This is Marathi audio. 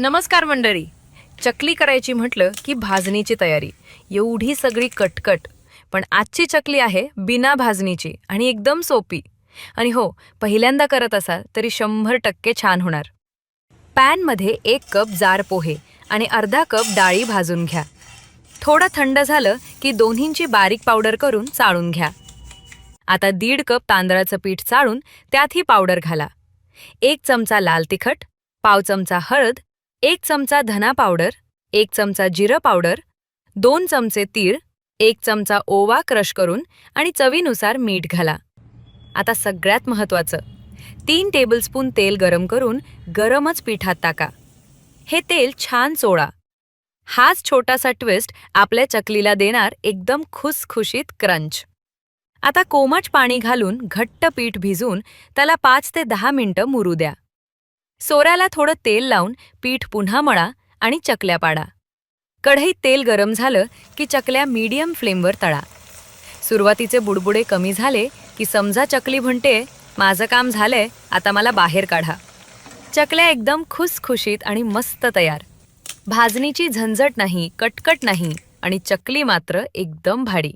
नमस्कार मंडळी. चकली करायची म्हटलं की भाजणीची तयारी, एवढी सगळी कटकट. पण आजची चकली आहे बिना भाजणीची आणि एकदम सोपी. आणि हो, पहिल्यांदा करत असाल तरी 100% छान होणार. पॅनमध्ये 1 कप जाड पोहे आणि अर्धा कप डाळी भाजून घ्या. थोडं थंड झालं की दोन्हींची बारीक पावडर करून चाळून घ्या. आता 1.5 कप तांदळाचं पीठ चाळून त्यात ही पावडर घाला. 1 चमचा लाल तिखट, पाव चमचा हळद, 1 चमचा धना पावडर, 1 चमचा जिरं पावडर, 2 चमचे तीळ, 1 चमचा ओवा क्रश करून आणि चवीनुसार मीठ घाला. आता सगळ्यात महत्त्वाचं, 3 टेबलस्पून तेल गरम करून गरमच पिठात टाका. हे तेल छान चोळा. हाच छोटासा ट्विस्ट आपल्या चकलीला देणार एकदम खुसखुशीत क्रंच. आता कोमट पाणी घालून घट्ट पीठ भिजवून त्याला 5 ते 10 मिनिटं मुरू द्या. सोऱ्याला थोडं तेल लावून पीठ पुन्हा मळा आणि चकल्या पाडा. कढईत तेल गरम झालं की चकल्या मीडियम फ्लेमवर तळा. सुरुवातीचे बुडबुडे कमी झाले की समजा चकली म्हणते, माझं काम झालंय, आता मला बाहेर काढा. चकल्या एकदम खुसखुशीत आणि मस्त तयार. भाजणीची झंझट नाही, कटकट नाही आणि चकली मात्र एकदम भारी.